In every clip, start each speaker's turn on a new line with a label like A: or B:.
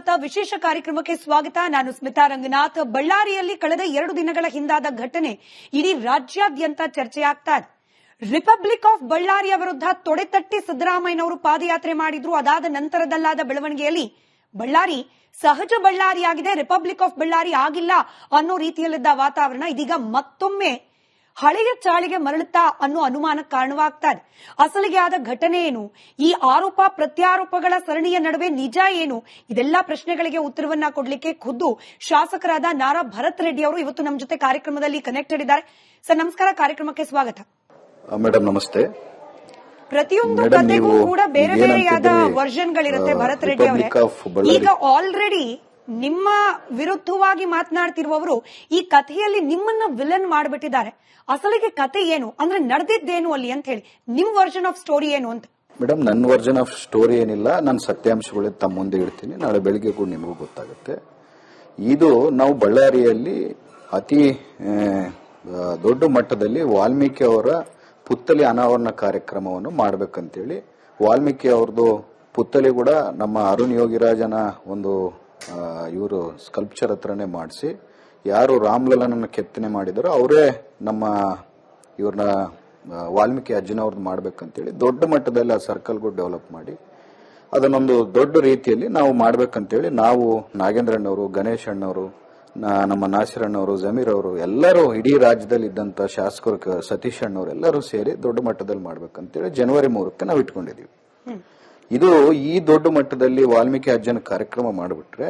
A: ಭಾರತ ವಿಶೇಷ ಕಾರ್ಯಕ್ರಮಕ್ಕೆ ಸ್ವಾಗತ. ನಾನು ಸ್ಮಿತಾ ರಂಗನಾಥ್. ಬಳ್ಳಾರಿಯಲ್ಲಿ ಕಳೆದ 2 ದಿನಗಳ ಹಿಂದಾದ ಘಟನೆ ಇಡೀ ರಾಜ್ಯಾದ್ಯಂತ ಚರ್ಚೆಯಾಗ್ತಾ ಇದೆ. ರಿಪಬ್ಲಿಕ್ ಆಫ್ ಬಳ್ಳಾರಿಯ ವಿರುದ್ಧ ತೊಡೆತಟ್ಟಿ ಸಿದ್ದರಾಮಯ್ಯನವರು ಪಾದಯಾತ್ರೆ ಮಾಡಿದ್ರು. ಅದಾದ ನಂತರದಲ್ಲಾದ ಬೆಳವಣಿಗೆಯಲ್ಲಿ ಬಳ್ಳಾರಿ ಸಹಜ ಬಳ್ಳಾರಿಯಾಗಿದೆ, ರಿಪಬ್ಲಿಕ್ ಆಫ್ ಬಳ್ಳಾರಿ ಆಗಿಲ್ಲ ಅನ್ನೋ ರೀತಿಯಲ್ಲಿದ್ದ ವಾತಾವರಣ ಇದೀಗ ಮತ್ತೊಮ್ಮೆ ಹಳೆಯ ಚಾಳಿಗೆ ಮರಳುತ್ತಾ ಅನ್ನೋ ಅನುಮಾನಕ್ಕೆ ಕಾರಣವಾಗ್ತಾ ಇದೆ. ಅಸಲಿಗೆ ಆದ ಘಟನೆ ಏನು, ಈ ಆರೋಪ ಪ್ರತ್ಯಾರೋಪಗಳ ಸರಣಿಯ ನಡುವೆ ನಿಜ ಏನು, ಇದೆಲ್ಲಾ ಪ್ರಶ್ನೆಗಳಿಗೆ ಉತ್ತರವನ್ನ ಕೊಡ್ಲಿಕ್ಕೆ ಖುದ್ದು ಶಾಸಕರಾದ ನಾರಾ ಭರತ್ ರೆಡ್ಡಿ ಅವರು ಇವತ್ತು ನಮ್ಮ ಜೊತೆ ಕಾರ್ಯಕ್ರಮದಲ್ಲಿ ಕನೆಕ್ಟೆಡ್ ಇದ್ದಾರೆ. ಸರ್ ನಮಸ್ಕಾರ, ಕಾರ್ಯಕ್ರಮಕ್ಕೆ ಸ್ವಾಗತ.
B: ಮೇಡಮ್ ನಮಸ್ತೆ.
A: ಪ್ರತಿಯೊಂದು ಕಥೆಗೂ ಕೂಡ ಬೇರೆ ಬೇರೆಯಾದ ವರ್ಷನ್ಗಳಿರುತ್ತೆ ಭರತ್ ರೆಡ್ಡಿ ಅವರೇ. ಈಗ ಆಲ್ರೆಡಿ ನಿಮ್ಮ ವಿರುದ್ಧವಾಗಿ ಮಾತನಾಡ್ತಿರುವವರು ಈ ಕಥೆಯಲ್ಲಿ ನಿಮ್ಮನ್ನ ವಿಲನ್ ಮಾಡಿಬಿಟ್ಟಿದ್ದಾರೆ. ಅಸಲಿಗೆ ಕತೆ ಏನು, ಅಂದ್ರೆ ನಡೆದಿದ್ದೇನು ಅಲ್ಲಿ ಅಂತ ಹೇಳಿ ನಿಮ್ ವರ್ಷನ್ ಆಫ್ ಸ್ಟೋರಿ ಏನು ಅಂತ.
B: ಮೇಡಮ್, ನನ್ನ ವರ್ಷನ್ ಆಫ್ ಸ್ಟೋರಿ ಏನಿಲ್ಲ, ನಾನು ಸತ್ಯಾಂಶಗಳು ತಮ್ಮ ಮುಂದೆ ಇಡ್ತೀನಿ. ನಾಳೆ ಬೆಳಿಗ್ಗೆ ಕೂಡ ನಿಮಗೂ ಗೊತ್ತಾಗುತ್ತೆ. ಇದು ನಾವು ಬಳ್ಳಾರಿಯಲ್ಲಿ ಅತಿ ದೊಡ್ಡ ಮಟ್ಟದಲ್ಲಿ ವಾಲ್ಮೀಕಿ ಅವರ ಪುತ್ಥಳಿ ಅನಾವರಣ ಕಾರ್ಯಕ್ರಮವನ್ನು ಮಾಡಬೇಕಂತೇಳಿ ವಾಲ್ಮೀಕಿ ಅವ್ರದ್ದು ಪುತ್ಥಳಿ ಕೂಡ ನಮ್ಮ ಅರುಣ್ ಯೋಗಿರಾಜನ ಒಂದು ಇವರು ಸ್ಕಲ್ಪ್ಚರ್ ಹತ್ರನೇ ಮಾಡಿಸಿ, ಯಾರು ರಾಮ್ಲಲನನ್ನ ಕೆತ್ತನೆ ಮಾಡಿದಾರೋ ಅವರೇ ನಮ್ಮ ಇವ್ರನ್ನ ವಾಲ್ಮೀಕಿ ಅಜ್ಜನವ್ರದ್ದು ಮಾಡ್ಬೇಕಂತೇಳಿ ದೊಡ್ಡ ಮಟ್ಟದಲ್ಲಿ ಆ ಸರ್ಕಲ್ಗೂ ಡೆವಲಪ್ ಮಾಡಿ ಅದನ್ನೊಂದು ದೊಡ್ಡ ರೀತಿಯಲ್ಲಿ ನಾವು ಮಾಡ್ಬೇಕಂತೇಳಿ ನಾವು ನಾಗೇಂದ್ರಣ್ಣವರು, ಗಣೇಶ್ ಅಣ್ಣವರು, ನಮ್ಮ ನಾಸಿರ್ ಅಣ್ಣವರು, ಜಮೀರ್ ಅವರು ಎಲ್ಲರೂ ಇಡೀ ರಾಜ್ಯದಲ್ಲಿ ಇದ್ದಂತ ಶಾಸಕರು, ಸತೀಶ್ ಅಣ್ಣವರು ಎಲ್ಲರೂ ಸೇರಿ ದೊಡ್ಡ ಮಟ್ಟದಲ್ಲಿ ಮಾಡ್ಬೇಕಂತೇಳಿ ಜನವರಿ 3ಕ್ಕೆ ನಾವು ಇಟ್ಕೊಂಡಿದೀವಿ. ಇದು ಈ ದೊಡ್ಡ ಮಟ್ಟದಲ್ಲಿ ವಾಲ್ಮೀಕಿ ಅಜ್ಜನ ಕಾರ್ಯಕ್ರಮ ಮಾಡಿಬಿಟ್ರೆ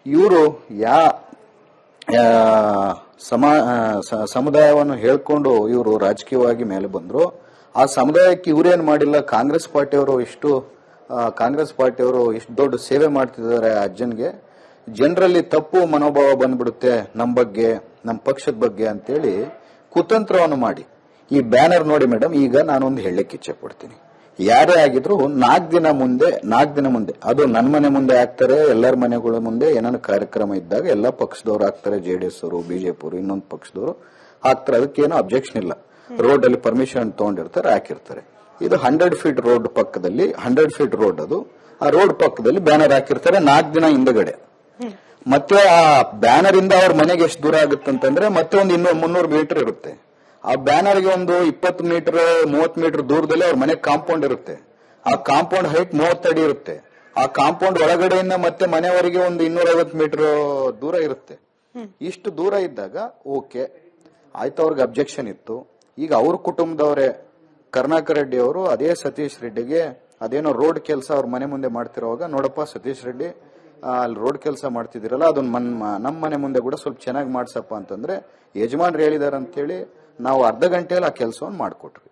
B: ಇವರು ಸಮುದಾಯವನ್ನು ಹೇಳ್ಕೊಂಡು ಇವರು ರಾಜಕೀಯವಾಗಿ ಮೇಲೆ ಬಂದ್ರು. ಆ ಸಮುದಾಯಕ್ಕೆ ಇವರೇನು ಮಾಡಿಲ್ಲ. ಕಾಂಗ್ರೆಸ್ ಪಾರ್ಟಿಯವರು ಇಷ್ಟು ದೊಡ್ಡ ಸೇವೆ ಮಾಡ್ತಿದ್ದಾರೆ ಅಜ್ಜನ್ಗೆ. ಜನರಲ್ಲಿ ತಪ್ಪು ಮನೋಭಾವ ಬಂದ್ಬಿಡುತ್ತೆ ನಮ್ಮ ಬಗ್ಗೆ, ನಮ್ಮ ಪಕ್ಷದ ಬಗ್ಗೆ ಅಂತೇಳಿ ಕುತಂತ್ರವನ್ನು ಮಾಡಿ ಈ ಬ್ಯಾನರ್ ನೋಡಿ ಮೇಡಮ್. ಈಗ ನಾನೊಂದು ಹೇಳಲಿಕ್ಕೆ ಇಚ್ಛೆ ಪಡ್ತೀನಿ. ಯಾರೇ ಆಗಿದ್ರು 4 ದಿನ ಮುಂದೆ ಅದು ನನ್ನ ಮನೆ ಮುಂದೆ ಆಗ್ತಾರೆ, ಎಲ್ಲರ ಮನೆಗಳ ಮುಂದೆ ಏನಾದ್ರು ಕಾರ್ಯಕ್ರಮ ಇದ್ದಾಗ ಎಲ್ಲ ಪಕ್ಷದವ್ರು ಆಗ್ತಾರೆ, ಜೆಡಿಎಸ್ ಅವರು, ಬಿಜೆಪಿ ಅವರು, ಇನ್ನೊಂದು ಪಕ್ಷದವರು ಹಾಕ್ತಾರೆ. ಅದಕ್ಕೇನು ಅಬ್ಜೆಕ್ಷನ್ ಇಲ್ಲ. ರೋಡ್ ಅಲ್ಲಿ ಪರ್ಮಿಷನ್ ತಗೊಂಡಿರ್ತಾರೆ, ಹಾಕಿರ್ತಾರೆ. ಇದು 100 ಫೀಟ್ ರೋಡ್ ಪಕ್ಕದಲ್ಲಿ 100 ಫೀಟ್ ರೋಡ್, ಅದು ಆ ರೋಡ್ ಪಕ್ಕದಲ್ಲಿ ಬ್ಯಾನರ್ ಹಾಕಿರ್ತಾರೆ 4 ದಿನ ಹಿಂದಗಡೆ. ಮತ್ತೆ ಆ ಬ್ಯಾನರ್ ಇಂದ ಅವ್ರ ಮನೆಗೆ ಎಷ್ಟು ದೂರ ಆಗುತ್ತಂತಂದ್ರೆ ಮತ್ತೆ ಒಂದು 300 ಮೀಟರ್ ಇರುತ್ತೆ. ಆ ಬ್ಯಾನರ್ಗೆ ಒಂದು 20 ಮೀಟರ್ 30 ಮೀಟರ್ ದೂರದಲ್ಲಿ ಅವ್ರ ಮನೆ ಕಾಂಪೌಂಡ್ ಇರುತ್ತೆ. ಆ ಕಾಂಪೌಂಡ್ ಹೈಟ್ 30 ಅಡಿ ಇರುತ್ತೆ. ಆ ಕಾಂಪೌಂಡ್ ಒಳಗಡೆಯಿಂದ ಮತ್ತೆ ಮನೆಯವರೆಗೆ ಒಂದು 250 ಮೀಟರ್ ದೂರ ಇರುತ್ತೆ. ಇಷ್ಟು ದೂರ ಇದ್ದಾಗ ಓಕೆ ಆಯ್ತು, ಅವ್ರಿಗೆ ಅಬ್ಜೆಕ್ಷನ್ ಇತ್ತು. ಈಗ ಅವ್ರ ಕುಟುಂಬದವರೇ ಕರುಣಾಕರ್ ರೆಡ್ಡಿ ಅವರು ಅದೇ ಸತೀಶ್ ರೆಡ್ಡಿಗೆ ಅದೇನೋ ರೋಡ್ ಕೆಲಸ ಅವ್ರ ಮನೆ ಮುಂದೆ ಮಾಡ್ತಿರೋವಾಗ, ನೋಡಪ್ಪ ಸತೀಶ್ ರೆಡ್ಡಿ ಅಲ್ಲಿ ರೋಡ್ ಕೆಲಸ ಮಾಡ್ತಿದಿರಲ್ಲ, ಅದನ್ನ ನಮ್ಮ ಮನೆ ಮುಂದೆ ಕೂಡ ಸ್ವಲ್ಪ ಚೆನ್ನಾಗಿ ಮಾಡ್ಸಪ್ಪ ಅಂತಂದ್ರೆ ಯಜಮಾನ್ರು ಹೇಳಿದಾರೆ ಅಂತೇಳಿ ನಾವು ಅರ್ಧ ಗಂಟೆಯಲ್ಲಿ ಆ ಕೆಲಸವನ್ನು ಮಾಡಿಕೊಟ್ವಿ.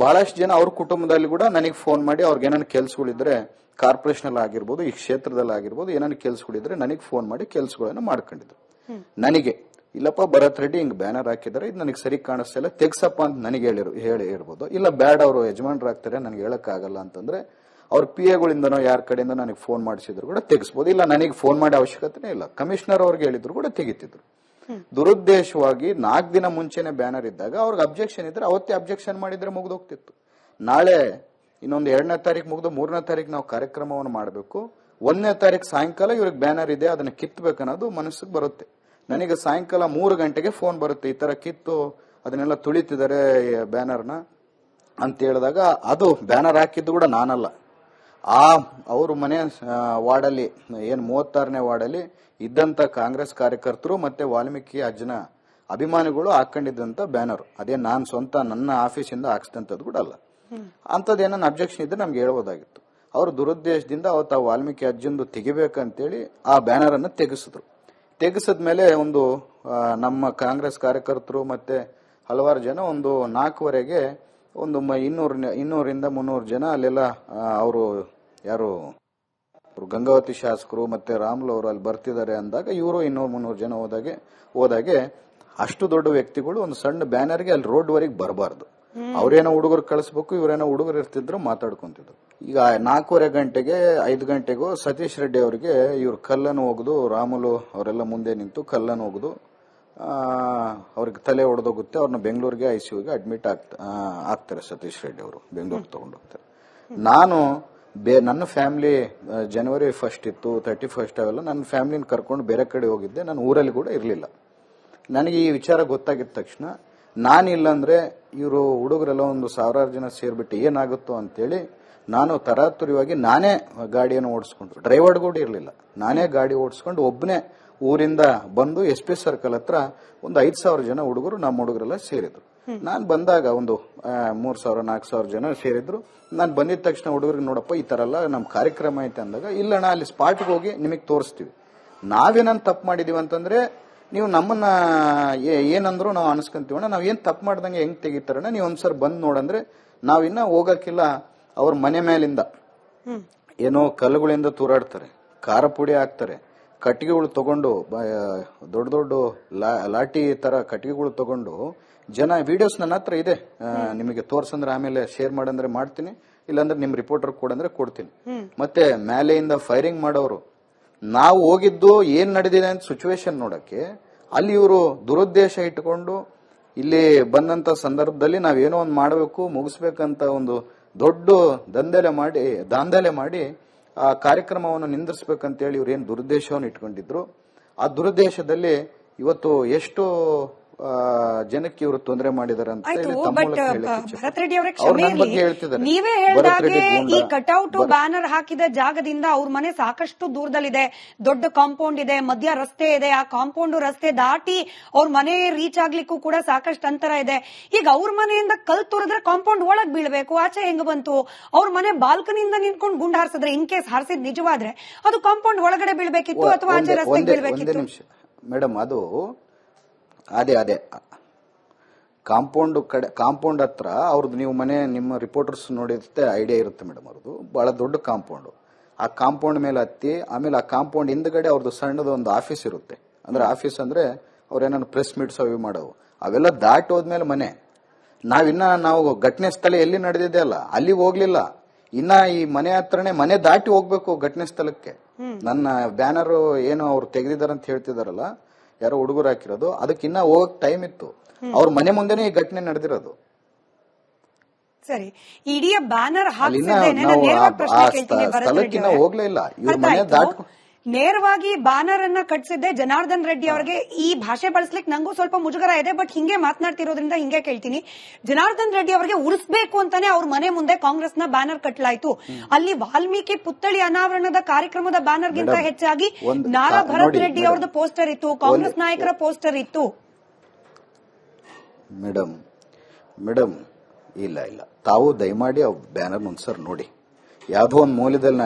B: ಬಹಳಷ್ಟು ಜನ ಅವ್ರ ಕುಟುಂಬದಲ್ಲಿ ಕೂಡ ನನಗೆ ಫೋನ್ ಮಾಡಿ ಅವ್ರಿಗೆ ಏನಾದ್ರು ಕೆಲಸಗಳಿದ್ರೆ ಕಾರ್ಪೊರೇಷನ್ ಅಲ್ಲಿ ಆಗಿರ್ಬೋದು, ಈ ಕ್ಷೇತ್ರದಲ್ಲಿ ಆಗಿರ್ಬೋದು, ಏನಾದ್ರು ಕೆಲಸಗಳಿದ್ರೆ ನನಗೆ ಫೋನ್ ಮಾಡಿ ಕೆಲಸಗಳನ್ನ ಮಾಡ್ಕೊಂಡಿದ್ರು. ನನಗೆ ಇಲ್ಲಪ್ಪ ಭರತ್ ರೆಡ್ಡಿ ಹಿಂಗ್ ಬ್ಯಾನರ್ ಹಾಕಿದಾರೆ, ಇದು ನನಗೆ ಸರಿ ಕಾಣಿಸ್ತಿಲ್ಲ, ತೆಗ್ಸಪ್ಪ ಅಂತ ನನಗೆ ಹೇಳಿರ್ಬೋದು. ಇಲ್ಲ ಬ್ಯಾಡ್, ಅವರು ಯಜಮಾನ್ರು ಆಗ್ತಾರೆ, ನನಗೆ ಹೇಳಕ್ ಆಗಲ್ಲ ಅಂತಂದ್ರೆ ಅವ್ರ ಪಿ ಎಗಳಿಂದನೋ ಯಾರ ಕಡೆಯಿಂದ ನನಗೆ ಫೋನ್ ಮಾಡಿಸಿದ್ರು ಕೂಡ ತೆಗಿಸಬಹುದು. ಇಲ್ಲ ನನಗೆ ಫೋನ್ ಮಾಡಿ ಅವಶ್ಯಕತೆ ಇಲ್ಲ, ಕಮಿಷನರ್ ಅವ್ರಿಗೆ ಹೇಳಿದ್ರು ಕೂಡ ತೆಗಿತಿದ್ರು. ದುರುದ್ದೇಶವಾಗಿ 4 ದಿನ ಮುಂಚೆನೆ ಬ್ಯಾನರ್ ಇದ್ದಾಗ ಅವ್ರಿಗೆ ಅಬ್ಜೆಕ್ಷನ್ ಇದ್ರೆ ಅವತ್ತೇ ಅಬ್ಜೆಕ್ಷನ್ ಮಾಡಿದ್ರೆ ಮುಗಿದೋಗ್ತಿತ್ತು. ನಾಳೆ ಇನ್ನೊಂದು 2ನೇ ತಾರೀಕು ಮುಗಿದು 3ನೇ ತಾರೀಕು ನಾವು ಕಾರ್ಯಕ್ರಮವನ್ನು ಮಾಡಬೇಕು. 1ನೇ ತಾರೀಕು ಸಾಯಂಕಾಲ ಇವ್ರಿಗೆ ಬ್ಯಾನರ್ ಇದೆ, ಅದನ್ನ ಕಿತ್ತಬೇಕನ್ನೋದು ಮನಸ್ಸಿಗೆ ಬರುತ್ತೆ. ನನಗೆ ಸಾಯಂಕಾಲ 3 ಗಂಟೆಗೆ ಫೋನ್ ಬರುತ್ತೆ, ಈ ತರ ಕಿತ್ತು ಅದನ್ನೆಲ್ಲ ತುಳಿತಿದ್ದಾರೆ ಬ್ಯಾನರ್ನ ಅಂತ ಹೇಳಿದಾಗ, ಅದು ಬ್ಯಾನರ್ ಹಾಕಿದ್ದು ಕೂಡ ನಾನಲ್ಲ, ಅವ್ರ ಮನೆ ವಾರ್ಡಲ್ಲಿ ಏನ್ 36ನೇ ವಾರ್ಡಲ್ಲಿ ಇದ್ದಂತ ಕಾಂಗ್ರೆಸ್ ಕಾರ್ಯಕರ್ತರು ಮತ್ತೆ ವಾಲ್ಮೀಕಿ ಅಜ್ಜನ ಅಭಿಮಾನಿಗಳು ಹಾಕೊಂಡಿದ್ದಂತ ಬ್ಯಾನರ್. ಅದೇ ನಾನ್ ಸ್ವಂತ ನನ್ನ ಆಫೀಸಿಂದ ಹಾಕ್ಸಿದಂತದ್ದು ಕೂಡ ಅಲ್ಲ. ಅಂತದೇನ ಅಬ್ಜೆಕ್ಷನ್ ಇದ್ರೆ ನಮ್ಗೆ ಹೇಳ್ಬೋದಾಗಿತ್ತು. ಅವರು ದುರುದ್ದೇಶದಿಂದ ಅವತ್ತು ಆ ವಾಲ್ಮೀಕಿ ಅಜ್ಜಂದು ತೆಗಿಬೇಕಂತೇಳಿ ಆ ಬ್ಯಾನರ್ ಅನ್ನು ತೆಗೆಸಿದ್ಮೇಲೆ ಒಂದು ನಮ್ಮ ಕಾಂಗ್ರೆಸ್ ಕಾರ್ಯಕರ್ತರು ಮತ್ತೆ ಹಲವಾರು ಜನ ಒಂದು 4:15ಗೆ ಒಂದು 200ರಿಂದ 300 ಜನ ಅಲ್ಲೆಲ್ಲ ಅವರು ಯಾರು ಗಂಗಾವತಿ ಶಾಸಕರು ಮತ್ತೆ ರಾಮ್ಲು ಅವರು ಅಲ್ಲಿ ಬರ್ತಿದ್ದಾರೆ ಅಂದಾಗ ಇವರು 200-300 ಜನ ಹೋದಾಗೆ ಅಷ್ಟು ದೊಡ್ಡ ವ್ಯಕ್ತಿಗಳು ಒಂದು ಸಣ್ಣ ಬ್ಯಾನರ್ಗೆ ಅಲ್ಲಿ ರೋಡ್ ವರೆಗೆ ಬರಬಾರ್ದು. ಅವ್ರೇನೋ ಹುಡುಗರು ಕಳಿಸ್ಬೇಕು, ಇವರೇನೋ ಹುಡುಗರು ಇರ್ತಿದ್ರು, ಮಾತಾಡ್ಕೊಂತಿದ್ರು. ಈಗ 4:15 ಗಂಟೆಗೆ 5 ಗಂಟೆಗೂ ಸತೀಶ್ ರೆಡ್ಡಿ ಅವರಿಗೆ ಇವ್ರು ಕಲ್ಲನ್ನು ಹೋಗುದು, ರಾಮುಲು ಅವರೆಲ್ಲ ಮುಂದೆ ನಿಂತು ಕಲ್ಲನ್ನು ಹೋಗುದು, ಅವ್ರಿಗೆ ತಲೆ ಹೊಡೆದೋಗುತ್ತೆ. ಅವ್ರನ್ನ ಬೆಂಗಳೂರಿಗೆ ICUಗೆ ಅಡ್ಮಿಟ್ ಆಗ್ತಾರೆ. ಸತೀಶ್ ರೆಡ್ಡಿ ಅವರು ಬೆಂಗಳೂರಿಗೆ ತಗೊಂಡೋಗ್ತಾರೆ. ನಾನು ನನ್ನ ಫ್ಯಾಮಿಲಿ ಜನವರಿ 1 ಇತ್ತು, 31 ಅವೆಲ್ಲ ನನ್ನ ಫ್ಯಾಮಿಲಿನ ಕರ್ಕೊಂಡು ಬೇರೆ ಕಡೆ ಹೋಗಿದ್ದೆ. ನಾನು ಊರಲ್ಲಿ ಕೂಡ ಇರಲಿಲ್ಲ. ನನಗೆ ಈ ವಿಚಾರ ಗೊತ್ತಾಗಿದ ತಕ್ಷಣ ನಾನಿಲ್ಲಂದ್ರೆ ಇವರು ಹುಡುಗರೆಲ್ಲ ಒಂದು 1000 ಜನ ಸೇರ್ಬಿಟ್ಟು ಏನಾಗುತ್ತೋ ಅಂತೇಳಿ ನಾನು ತರಾತುರಿಯಾಗಿ ನಾನೇ ಗಾಡಿಯನ್ನು ಓಡಿಸ್ಕೊಂಡು, ಡ್ರೈವರ್ ಕೂಡ ಇರಲಿಲ್ಲ, ನಾನೇ ಗಾಡಿ ಓಡಿಸ್ಕೊಂಡು ಒಬ್ಬನೇ ಊರಿಂದ ಬಂದು SP ಸರ್ಕಲ್ ಹತ್ರ ಒಂದು 5000 ಜನ ಹುಡುಗರು, ನಮ್ಮ ಹುಡುಗರೆಲ್ಲ ಸೇರಿದ್ರು. ನಾನು ಬಂದಾಗ ಒಂದು 3000 4000 ಜನ ಸೇರಿದ್ರು. ನಾನು ಬಂದಿದ ತಕ್ಷಣ ಹುಡುಗರಿಗೆ, ನೋಡಪ್ಪ ಈ ತರ ಎಲ್ಲ ನಮ್ಮ ಕಾರ್ಯಕ್ರಮ ಐತೆ ಅಂದಾಗ, ಇಲ್ಲಣ್ಣ ಅಲ್ಲಿ ಸ್ಪಾಟ್ಗೆ ಹೋಗಿ ನಿಮಗೆ ತೋರಿಸ್ತೀವಿ, ನಾವೇನನ್ ತಪ್ಪು ಮಾಡಿದೀವಿ ಅಂತಂದ್ರೆ ನೀವು ನಮ್ಮನ್ನ ಏನಂದ್ರು ನಾವು ಅನ್ಸ್ಕೊಂತೀವಣ್ಣ, ನಾವ್ ಏನ್ ತಪ್ಪು ಮಾಡ್ದಂಗೆ ಹೆಂಗ್ ತೆಗಿತಾರಣ್ಣ, ನೀವು ಒಂದ್ಸರ್ ಬಂದ್ ನೋಡಂದ್ರೆ ನಾವಿನ್ನ ಹೋಗಕ್ಕಿಲ್ಲ. ಅವ್ರ ಮನೆ ಮೇಲಿಂದ ಏನೋ ಕಲ್ಲುಗಳಿಂದ ತೂರಾಡ್ತಾರೆ, ಖಾರ ಪುಡಿ ಹಾಕ್ತಾರೆ, ಕಟ್ಟಿಗೆಗಳು ತಗೊಂಡು ದೊಡ್ಡ ದೊಡ್ಡ ಲಾಠಿ ತರ ಕಟ್ಟಿಗೆಗಳು ತಗೊಂಡು ಜನ, ವಿಡಿಯೋಸ್ ನನ್ನ ಹತ್ರ ಇದೆ, ನಿಮಗೆ ತೋರ್ಸಂದ್ರೆ ಆಮೇಲೆ ಶೇರ್ ಮಾಡಂದ್ರೆ ಮಾಡ್ತೀನಿ, ಇಲ್ಲಾಂದ್ರೆ ನಿಮ್ ರಿಪೋರ್ಟರ್ ಕೊಡಂದ್ರೆ ಕೊಡ್ತೀನಿ. ಮತ್ತೆ ಮೇಲೆಯಿಂದ ಫೈರಿಂಗ್ ಮಾಡೋರು. ನಾವು ಹೋಗಿದ್ದು ಏನ್ ನಡೆದಿದೆ ಅಂತ ಸಿಚುವೇಶನ್ ನೋಡಕ್ಕೆ, ಅಲ್ಲಿ ಇವರು ದುರುದ್ದೇಶ ಇಟ್ಕೊಂಡು ಇಲ್ಲಿ ಬಂದಂತ ಸಂದರ್ಭದಲ್ಲಿ ನಾವೇನೋ ಒಂದು ಮಾಡಬೇಕು, ಮುಗಿಸ್ಬೇಕಂತ ಒಂದು ದೊಡ್ಡ ದಾಂಧಲೆ ಮಾಡಿ ಆ ಕಾರ್ಯಕ್ರಮವನ್ನು ನಿಂದಿರ್ಸ್ಬೇಕಂತೇಳಿ ಇವ್ರು ಏನ್ ದುರುದ್ದೇಶವನ್ನು ಇಟ್ಕೊಂಡಿದ್ರು, ಆ ದುರುದ್ದೇಶದಲ್ಲಿ ಇವತ್ತು ಎಷ್ಟು ಜನಕ್ಕೆ ಇವರು ತೊಂದರೆ ಮಾಡಿದಾರೆ ಅಂತ ಹೇಳಿ
A: ಭರತ್ ರೆಡ್ಡಿ ಅವರೇ ಕ್ಷಮೆ ಇರ್ಲಿ, ನೀವೇ ಹೇಳಿದಾಗೆ ಈ ಕಟ್ಔಟ್ ಬ್ಯಾನರ್ ಹಾಕಿದ ಜಾಗದಿಂದ ಅವ್ರ ಮನೆ ಸಾಕಷ್ಟು ದೂರದಲ್ಲಿದೆ, ದೊಡ್ಡ ಕಾಂಪೌಂಡ್ ಇದೆ, ಮಧ್ಯ ರಸ್ತೆ ಇದೆ, ಆ ಕಾಂಪೌಂಡ್ ರಸ್ತೆ ದಾಟಿ ಅವ್ರ ಮನೆ ರೀಚ್ ಆಗ್ಲಿಕ್ಕೂ ಕೂಡ ಸಾಕಷ್ಟು ಅಂತರ ಇದೆ. ಈಗ ಅವ್ರ ಮನೆಯಿಂದ ಕಲ್ ತುರಿದ್ರೆ ಕಾಂಪೌಂಡ್ ಒಳಗ್ ಬೀಳ್ಬೇಕು, ಆಚೆ ಹೆಂಗ್ ಬಂತು? ಅವ್ರ ಮನೆ ಬಾಲ್ಕನಿಯಿಂದ ನಿಂತ್ಕೊಂಡು ಗುಂಡ್ ಹಾರಿಸಿದ್ರೆ, ಇನ್ ಕೇಸ್ ಹಾರಿಸಿದ್ ನಿಜವಾದ್ರೆ ಅದು ಕಾಂಪೌಂಡ್ ಒಳಗಡೆ ಬೀಳ್ಬೇಕಿತ್ತು ಅಥವಾ ಆಚೆ ರಸ್ತೆಗೆ ಬೀಳ್ಬೇಕಿತ್ತು?
B: ಮೇಡಮ್, ಅದು ಅದೇ ಕಾಂಪೌಂಡ್ ಹತ್ರ ಅವ್ರದ್ದು, ನೀವು ಮನೆ ನಿಮ್ಮ ರಿಪೋರ್ಟರ್ಸ್ ನೋಡಿರುತ್ತೆ, ಐಡಿಯಾ ಇರುತ್ತೆ ಮೇಡಮ್, ಅವ್ರದ್ದು ಬಹಳ ದೊಡ್ಡ ಕಾಂಪೌಂಡ್. ಆ ಕಾಂಪೌಂಡ್ ಮೇಲೆ ಹತ್ತಿ, ಆಮೇಲೆ ಆ ಕಾಂಪೌಂಡ್ ಹಿಂದ್ಗಡೆ ಅವ್ರದ್ದು ಸಣ್ಣದ ಒಂದು ಆಫೀಸ್ ಇರುತ್ತೆ. ಅಂದ್ರೆ ಆಫೀಸ್ ಅಂದ್ರೆ ಅವ್ರೇನಾದ್ರು ಪ್ರೆಸ್ ಮೀಟ್ಸ್ ಅವು ಮಾಡೋವು, ಅವೆಲ್ಲ ದಾಟಿ ಹೋದ್ಮೇಲೆ ಮನೆ. ನಾವು ಘಟನೆ ಸ್ಥಳ ಎಲ್ಲಿ ನಡೆದಿದೆ ಅಲ್ಲ, ಅಲ್ಲಿ ಹೋಗ್ಲಿಲ್ಲ, ಇನ್ನ ಈ ಮನೆ ಹತ್ರನೇ, ಮನೆ ದಾಟಿ ಹೋಗ್ಬೇಕು ಘಟನೆ ಸ್ಥಳಕ್ಕೆ. ನನ್ನ ಬ್ಯಾನರ್ ಏನು ಅವ್ರು ತೆಗೆದಿದ್ದಾರೆ ಅಂತ ಹೇಳ್ತಿದಾರಲ್ಲ, ಯಾರೋ ಹುಡುಗರು ಹಾಕಿರೋದು, ಅದಕ್ಕಿನ್ನ ಹೋಗಕ್ ಟೈಮ್ ಇತ್ತು. ಅವ್ರ ಮನೆ ಮುಂದೆನೆ ಈ ಘಟನೆ ನಡೆದಿರೋದು.
A: ಸರಿ, ಇಡೀ ಬ್ಯಾನರ್
B: ಹೋಗ್ಲೇ ಇಲ್ಲ, ಇವ್ರ ಮನೆ ದಾಟ್
A: ನೇರವಾಗಿ ಬ್ಯಾನರ್ ಅನ್ನ ಕಟ್ಸಿದ್ದೆ ಜನಾರ್ದನ್ ರೆಡ್ಡಿ ಅವರಿಗೆ. ಈ ಭಾಷೆ ಬಳಸ್ಲಿಕ್ಕೆ ನಂಗೂ ಸ್ವಲ್ಪ ಮುಜುಗರ ಇದೆ, ಬಟ್ ಹಿಂಗೆ ಮಾತನಾಡ್ತಿರೋದ್ರಿಂದ ಹಿಂಗೆ ಕೇಳ್ತೀನಿ. ಜನಾರ್ದನ್ ರೆಡ್ಡಿ ಅವರಿಗೆ ಉಳಿಸಬೇಕು ಅಂತಾನೆ ಅವ್ರ ಮನೆ ಮುಂದೆ ಕಾಂಗ್ರೆಸ್ನ ಬ್ಯಾನರ್ ಕಟ್ಟಲಾಯ್ತು. ಅಲ್ಲಿ ವಾಲ್ಮೀಕಿ ಪುತ್ಥಳಿ ಅನಾವರಣದ ಕಾರ್ಯಕ್ರಮದ ಬ್ಯಾನರ್ಗಿಂತ ಹೆಚ್ಚಾಗಿ ನಾರಾ ಭರತ್ ರೆಡ್ಡಿ ಅವ್ರದ್ದು ಪೋಸ್ಟರ್ ಇತ್ತು, ಕಾಂಗ್ರೆಸ್ ನಾಯಕರ ಪೋಸ್ಟರ್ ಇತ್ತು.
B: ಮೇಡಮ್ ಇಲ್ಲ, ತಾವು ದಯಮಾಡಿ ಬ್ಯಾನರ್ ಒಂದ್ಸರ್ ನೋಡಿ, ಯಾವ್ದೋ ಒಂದು ಮೂಲದಲ್ಲಿ